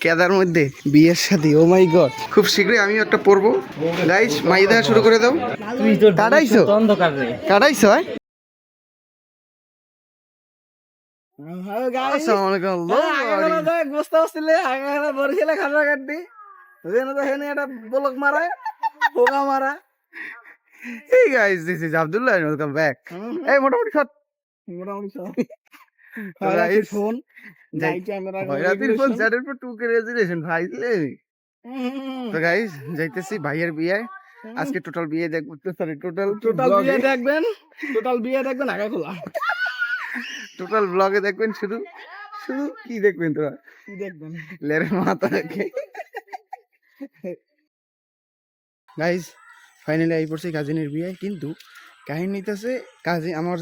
কেদার মধ্যে বিয়ের সাথে, ও মাই গড, খুব শীঘ্রই আমি একটা পড়বো। গাইস মাই দেখা শুরু করে দাও। কাটাইছো কাটাইছো? আসসালামু আলাইকুম। বুঝতে পারছিলে বরিশালে খাবার কাটবি এটা বলক মারা পোকা মারা। Hey guys, this is Abdullah and welcome back. এই মোটামুটি সব মোটামুটি সব guys, ফোন রাতের ফোন চ্যাটের পর 2K রেজুলেশন ভাইলে। তো গাইস যাইতেছি ভাইয়ের বিয়ে। আজকে টোটাল বিয়ে দেখবো, সরি টোটাল বিয়ে দেখবেন, টোটাল বিয়ে দেখবেন আগা খোলা। টোটাল ব্লগে দেখবেন, শুধু শুধু কি দেখবেন তোরা? কি দেখবেন? লেরের মাথা রেখে। গাইস ফাইনালি আই পড়ছি কাজিনের বিয়ে, কিন্তু কাহিনী নিতেছে কাজি আমার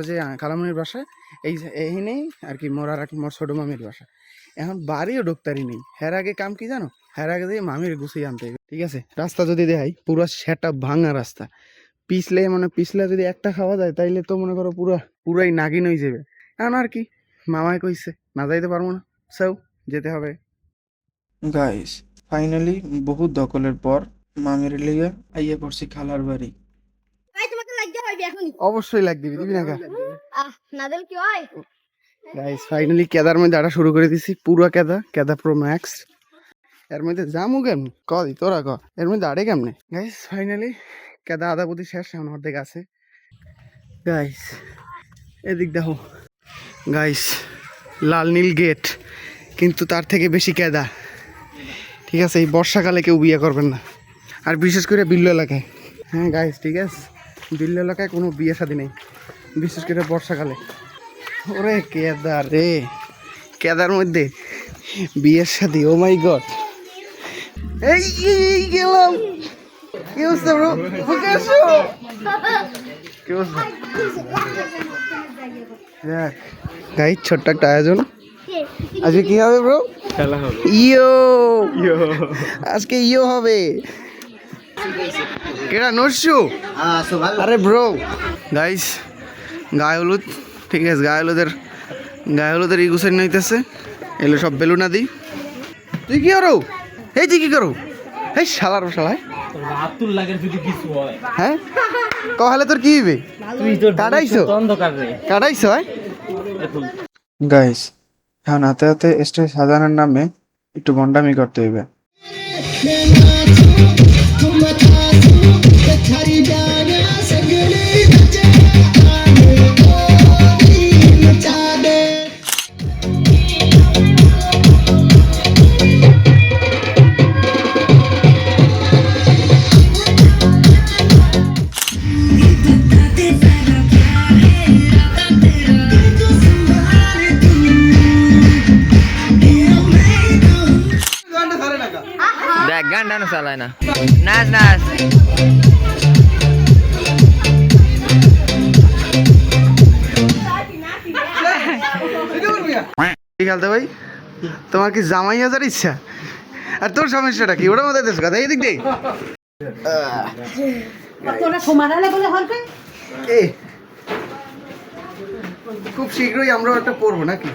যে খালামনির বাসা এই নেই আর কি, মোর আর মোর ছোট মামির বাসা। এখন বাড়িও ঢুকতারি নেই। হের আগে কাম কি জানো? হের আগে দিয়ে মামির গুছিয়ে আনতে হবে, ঠিক আছে? রাস্তা যদি দেখাই, পুরো সেটা ভাঙা রাস্তা, পিছলে যদি একটা খাওয়া যায় তাইলে তো মনে করো পুরাই নাগিন হয়ে যাবে। এখন আর কি, মামায় কইছে না যাইতে পারবো না, সেও যেতে হবে। গাইস ফাইনালি বহুত দখলের পর মামির লিগে আইয়া পড়ছি খালার বাড়ি। অবশ্যই লাগ দিবি না নাদেল কি হয়? গাইস ফাইনালি কেদার মধ্যে আটা শুরু করে দিছি, পুরো কেদা প্রো ম্যাক্স। এর মধ্যে জামু কেমনি কদি তোরা ক, এর মধ্যে আড়ে কেমনে? গাইস ফাইনালি কেদা আধা বুদ্ধি শেষ, এখন অর্ধেক আছে। গাইস এদিক দেখো গাইস, লাল নীল গেট, কিন্তু তার থেকে বেশি কেদা, ঠিক আছে? এই বর্ষাকালে কেউ বিয়ে করবেন না, আর বিশেষ করে বিল্লু এলাকায়। হ্যাঁ গাইস ঠিক আছে, বিল্লু এলাকায় কোনো বিয়ে শাদী নেই, বিশেষ করে বর্ষাকালে। ওরে কেদা রে, কেদার মধ্যে বিয়ের শাদী, ও মাই গড। এই গেলাম। কি অবস্থা ব্রো? কি অবস্থা? গাইস ছোট্ট একটা আয়োজন। আজকে কি হবে ব্রো? খেলা হবে। ইয়ো আজকে ইয়ো হবে। কেডা নরসু? আরে ব্রো গাইস গায়ে হলুদ, ঠিক আছে? গায়ে হলুদের ইগুসেন নিতেছে, এগুলো সব বেলুনা দিই। তুই কি করো? এই তুই কি করো? এই শালার শালায় আব্দুল লাগের যদি কিছু হয়, হ্যাঁ কহলে তোর কি হইবে? তুই তোর কাটাইছো অন্ধকার রে কাটাইছো? গাইস এখন হাতে হাতে স্টেজ সাজানোর নামে একটু বন্ডামি করতে হইবে। দেখ গান টানো চালায় না, নাচ নাচ। কি খেলতে ভাই? তোমার কি জামাই হাজার ইচ্ছা? আর তোর সমস্যাটা কি? ওটা মধ্যে দেশ কথা এদিক দে। খুব শীঘ্রই আমরা একটা পড়বো নাকি?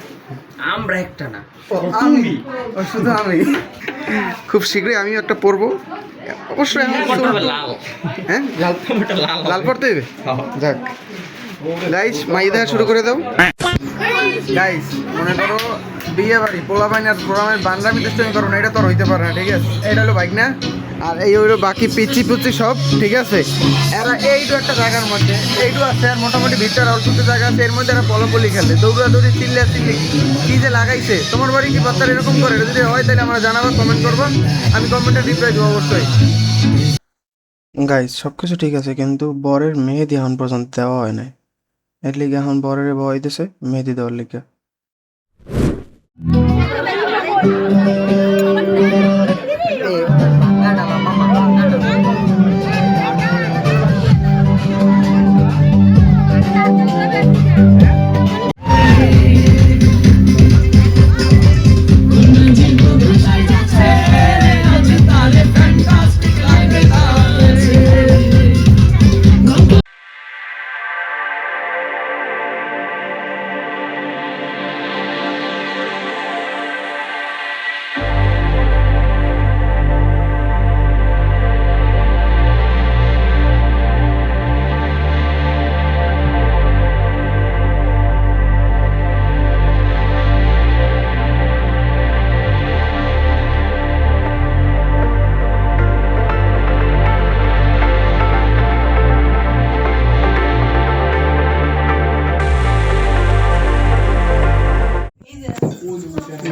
আমরা একটা না, শুধু আমি। খুব শীঘ্রই আমিও একটা পড়বো অবশ্যই। লাল, হ্যাঁ লাল লাল পড়তে হবে। যাক গাইস মাই দেখা শুরু করে দাও। গাইস মনে করো বিয়ে বাড়ি পোলা বাইন আর প্রোগ্রামের বান্দামি দুষ্টমি করো না, এটা তো আর হইতে পারে না, ঠিক আছে? এটা হলো বাইক না, আর এই হইলো বাকি পিচি পুচি সব, ঠিক আছে? এরা এইটু একটা জায়গার মধ্যে এইটু আছে, আর মোটামুটি ভিতরে অল্প কিছু জায়গা আছে, এর মধ্যে এরা পলপলি খেলে, দৌড়াদৌড়ি চিল্লা চিল্লি কি যে লাগাইছে। তোমার বাড়ি কি বাচ্চারা এরকম করে? যদি হয় তাহলে আমরা জানাবো, কমেন্ট করবো, আমি কমেন্টে রিপ্লাই দেবো অবশ্যই। গাইস সবকিছু ঠিক আছে, কিন্তু বরের মেহেদি এখন পর্যন্ত দেওয়া হয় নাই। এর লিগে এখন বরের বয় দিছে মেহেদি দেওয়ার লিগে।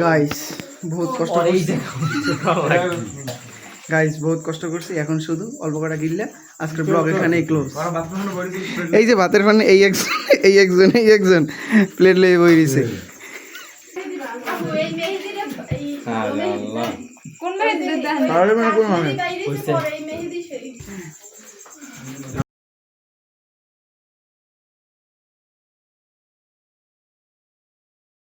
গাইস বহুত কষ্ট করছি গাইস বহুত কষ্ট করছি এখন শুধু অল্প কটা গিল্লা আজকের ব্লগ এখানেই ক্লোজ এই যে ভাতের পানি এই একজন প্লেট লয়ে বই দিছে কোন মেহেদি দেন তাহলে মানে কোন মানে এই মেহেদি